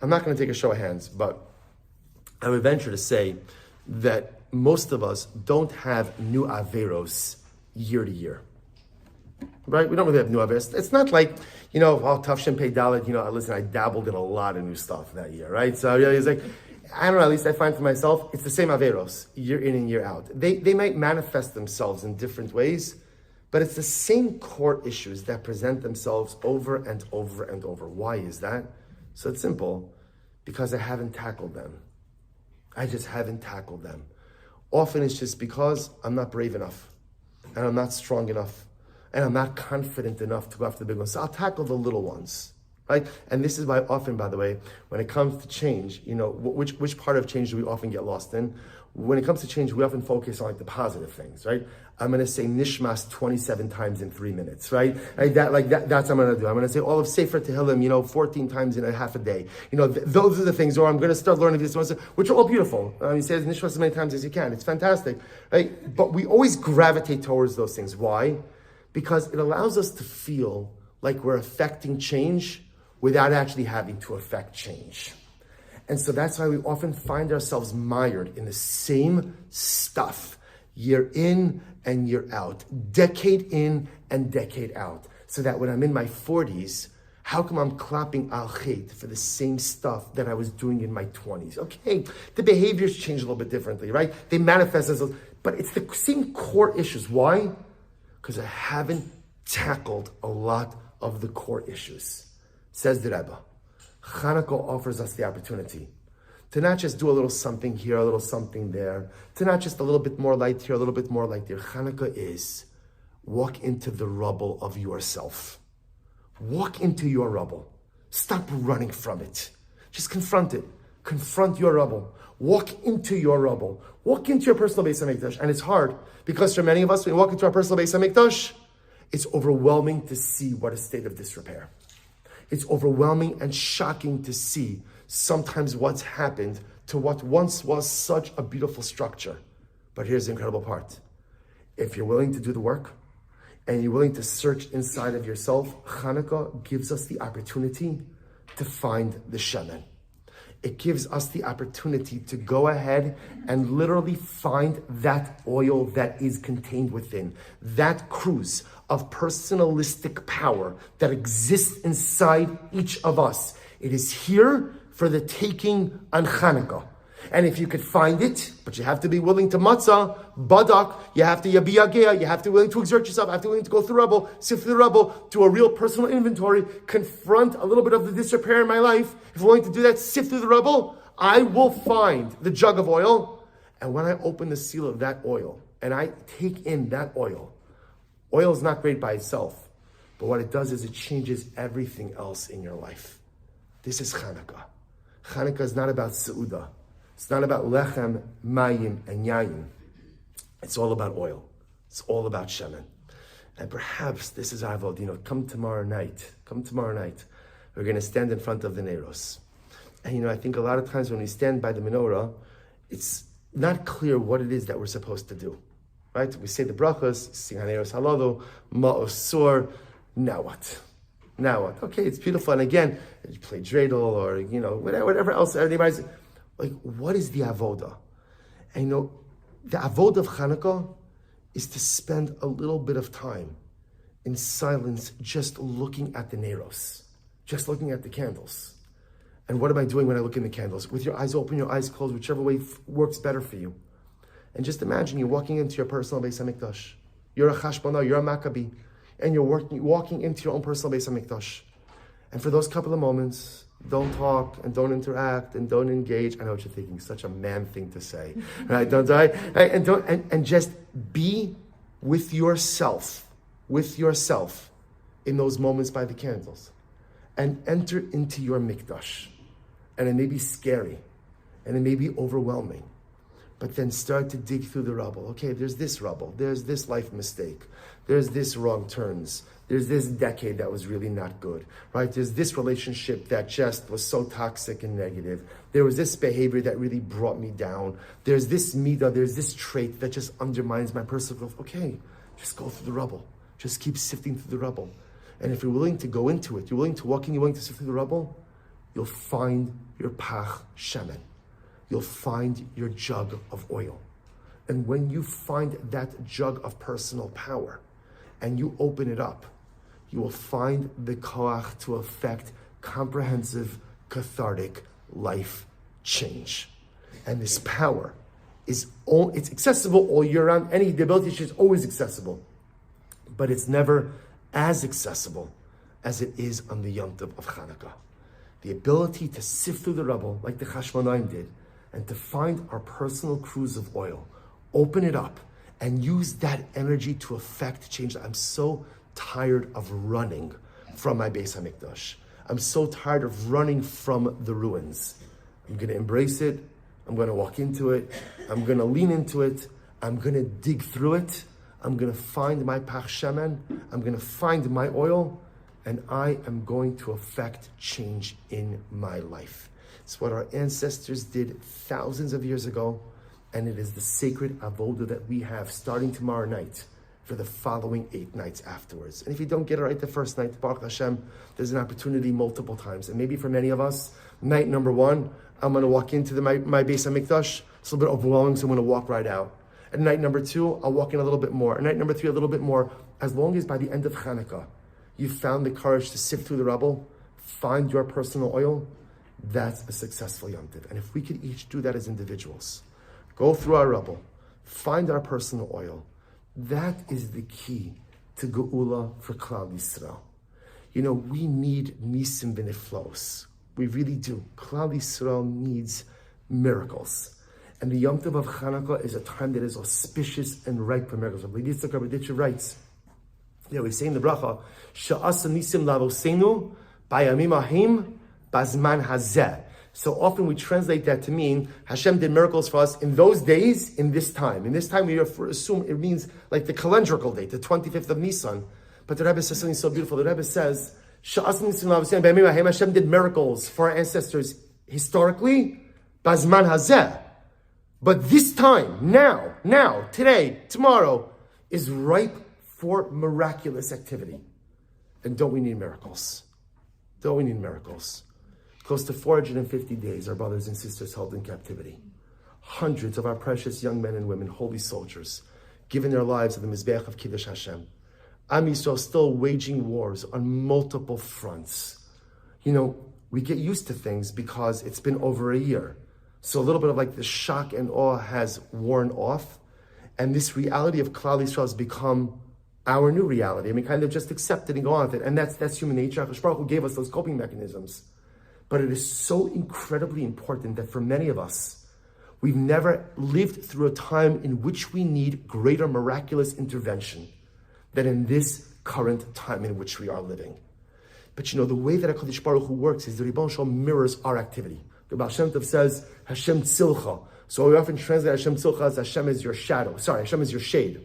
I'm not going to take a show of hands, but I would venture to say that most of us don't have new Averos year to year. Right? We don't really have new Averos. It's not like, tough Shem Pei Dalet, listen, I dabbled in a lot of new stuff that year, right? So it's like, I don't know, at least I find for myself, it's the same Averos, year in and year out. They might manifest themselves in different ways, but it's the same core issues that present themselves over and over and over. Why is that? So it's simple, because I haven't tackled them. I just haven't tackled them. Often it's just because I'm not brave enough, and I'm not strong enough, and I'm not confident enough to go after the big ones. So I'll tackle the little ones, right? And this is why often, by the way, when it comes to change, which part of change do we often get lost in? When it comes to change, we often focus on like the positive things, right? I'm going to say Nishmas 27 times in 3 minutes, right? That's what I'm going to do. I'm going to say all of Sefer Tehillim, 14 times in a half a day. Those are the things, or I'm going to start learning this one, which are all beautiful. You say Nishmas as many times as you can. It's fantastic, right? But we always gravitate towards those things. Why? Because it allows us to feel like we're affecting change without actually having to affect change. And so that's why we often find ourselves mired in the same stuff, year in and year out, decade in and decade out. So that when I'm in my 40s, How come I'm clapping al chet for the same stuff that I was doing in my 20s? Okay, the behaviors change a little bit differently, right? They manifest as, but it's the same core issues. Why? Because I haven't tackled a lot of the core issues. Says the Rebbe. Chanukah offers us the opportunity to not just do a little something here, a little something there, to not just a little bit more light here, a little bit more light there. Chanukah is walk into the rubble of yourself. Walk into your rubble. Stop running from it. Just confront it. Confront your rubble. Walk into your rubble. Walk into your personal Beis HaMikdash. And it's hard because for many of us, when we walk into our personal Beis HaMikdash, it's overwhelming to see what a state of disrepair. It's overwhelming and shocking to see sometimes what's happened to what once was such a beautiful structure. But here's the incredible part. If you're willing to do the work, and you're willing to search inside of yourself, Chanukah gives us the opportunity to find the shemen. It gives us the opportunity to go ahead and literally find that oil that is contained within, that cruise of personalistic power that exists inside each of us. It is here for the taking on Chanukah. And if you could find it, but you have to be willing to matzah, badak, you have to yabiyagea, you have to be willing to exert yourself, you have to be willing to go through rubble, sift through the rubble, do a real personal inventory, confront a little bit of the disrepair in my life. If you're willing to do that, sift through the rubble, I will find the jug of oil. And when I open the seal of that oil, and I take in that oil is not great by itself, but what it does is it changes everything else in your life. This is Chanukah. Chanukah is not about Seudah. It's not about lechem, mayim, and yayin. It's all about oil. It's all about shemen. And perhaps this is our avod. Come tomorrow night. We're going to stand in front of the Neiros. And I think a lot of times when we stand by the menorah, it's not clear what it is that we're supposed to do. Right? We say the brachas, sing Haneros Halalo, Ma'osor. Now what? Okay, it's beautiful. And again, you play dreidel or, whatever else everybody's. Like, what is the avoda? And the avoda of Chanukah is to spend a little bit of time in silence, just looking at the Neiros, just looking at the candles. And what am I doing when I look in the candles? With your eyes open, your eyes closed, whichever way works better for you. And just imagine you're walking into your personal Beis HaMikdash. You're a Chashbana, you're a Maccabi, and you're walking into your own personal Beis HaMikdash. And for those couple of moments, don't talk and don't interact and don't engage. I know what you're thinking. Such a man thing to say, right? And just be with yourself in those moments by the candles, and enter into your mikdash. And it may be scary, and it may be overwhelming, but then start to dig through the rubble. Okay, there's this rubble. There's this life mistake. There's this wrong turns. There's this decade that was really not good, right? There's this relationship that just was so toxic and negative. There was this behavior that really brought me down. There's this midah, there's this trait that just undermines my personal growth. Okay, just go through the rubble. Just keep sifting through the rubble. And if you're willing to go into it, you're willing to walk in, you're willing to sift through the rubble, you'll find your pach shemen. You'll find your jug of oil. And when you find that jug of personal power and you open it up, you will find the koach to affect comprehensive, cathartic life change. And this power it's accessible all year round. The ability is always accessible, but it's never as accessible as it is on the Yom Tov of Chanukah. The ability to sift through the rubble like the Chashmonaim did, and to find our personal cruise of oil, open it up, and use that energy to affect change. I'm so tired of running from my Beis HaMikdash. I'm so tired of running from the ruins. I'm going to embrace it. I'm going to walk into it. I'm going to lean into it. I'm going to dig through it. I'm going to find my pach shemen. I'm going to find my oil, and I am going to affect change in my life. It's what our ancestors did thousands of years ago, and it is the sacred avoda that we have starting tomorrow night for the following 8 nights afterwards. And if you don't get it right the first night, Baruch Hashem, there's an opportunity multiple times. And maybe for many of us, night number 1, I'm going to walk into my Beis HaMikdash. It's a little bit overwhelming, so I'm going to walk right out. And night number 2, I'll walk in a little bit more. And night number 3, a little bit more. As long as by the end of Chanukah, you found the courage to sift through the rubble, find your personal oil, that's a successful Yom Tov. And if we could each do that as individuals, go through our rubble, find our personal oil, that is the key to Geula for Klal Yisrael. You know, we need nisim v'niflos. We really do. Klal Yisrael needs miracles. And the Yom Tov of Chanukah is a time that is auspicious and ripe for miracles. Lady Yitzchak Rabbi writes, we say in the bracha, Sha'asa nisim lavosenu bayamim ahim bazman hazeh. So often we translate that to mean Hashem did miracles for us in those days, in this time. In this time we assume it means like the calendrical date, the 25th of Nisan. But the Rebbe says something so beautiful. The Rebbe says, Hashem did miracles for our ancestors historically, bazman hazeh. But this time, now, today, tomorrow, is ripe for miraculous activity. And don't we need miracles? Don't we need miracles? Close to 450 days, our brothers and sisters held in captivity. Hundreds of our precious young men and women, holy soldiers, given their lives at the Mizbeach of Kiddush Hashem. Am Yisrael still waging wars on multiple fronts. You know, we get used to things because it's been over a year. So a little bit of like the shock and awe has worn off. And this reality of Klal Yisrael has become our new reality. I mean, kind of just accept it and go on with it. And that's human nature. HaKadosh Baruch Hu gave us those coping mechanisms. But it is so incredibly important that for many of us, we've never lived through a time in which we need greater miraculous intervention than in this current time in which we are living. But you know, the way that HaKadosh Baruch Hu works is the Ribbon Shalom mirrors our activity. The Baal Shem Tov says, Hashem Tzilcha. So we often translate Hashem Tzilcha as Hashem is your shadow. Sorry, Hashem is your shade.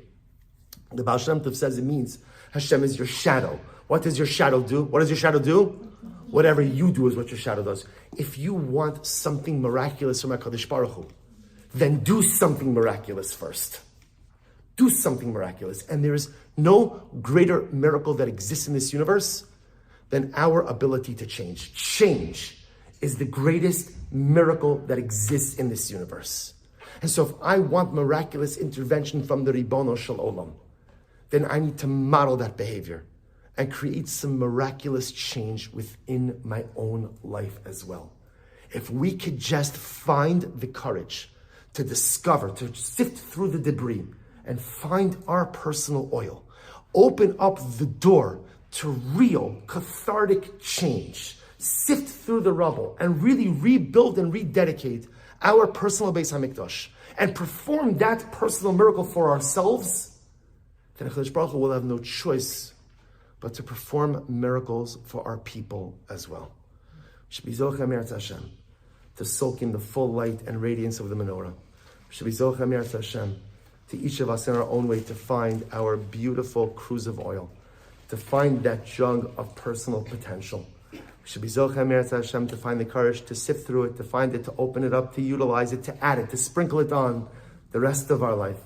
The Baal Shem Tov says it means Hashem is your shadow. What does your shadow do? What does your shadow do? Whatever you do is what your shadow does. If you want something miraculous from HaKadosh Baruch Hu, then do something miraculous first. Do something miraculous. And there is no greater miracle that exists in this universe than our ability to change. Change is the greatest miracle that exists in this universe. And so if I want miraculous intervention from the Ribono Shel Olam, then I need to model that behavior and create some miraculous change within my own life as well. If we could just find the courage to discover, to sift through the debris and find our personal oil, open up the door to real cathartic change, sift through the rubble and really rebuild and rededicate our personal Beis HaMikdash and perform that personal miracle for ourselves, then HaKadosh Baruch Hu will have no choice but to perform miracles for our people as well. To soak in the full light and radiance of the menorah. To each of us in our own way to find our beautiful cruse of oil, to find that jug of personal potential. We should be Zocha Hashem to find the courage to sift through it, to find it, to open it up, to utilize it, to add it, to sprinkle it on the rest of our life.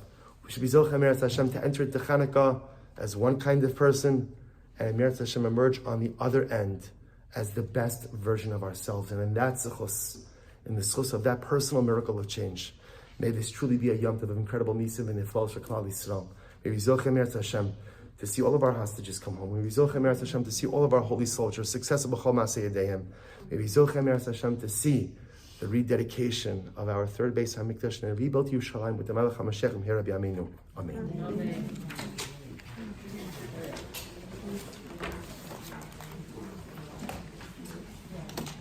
We should be Zocha Hashem to enter into Chanukah as one kind of person, and Meretz Hashem emerge on the other end as the best version of ourselves. And in that zechus, in the zechus of that personal miracle of change, may this truly be a Yom Tov of incredible nisim and niflos for Klal Yisrael. May we Zocha Meretz Hashem to see all of our hostages come home. May we Zocha Meretz Hashem to see all of our holy soldiers successful b'chol ma'aseh yadayim. May we Zocha Meretz Hashem to see the rededication of our third Beis HaMikdash and rebuilt Yerushalayim with the Melech HaMashiach here Rabbi Aminu. Amen. Amen.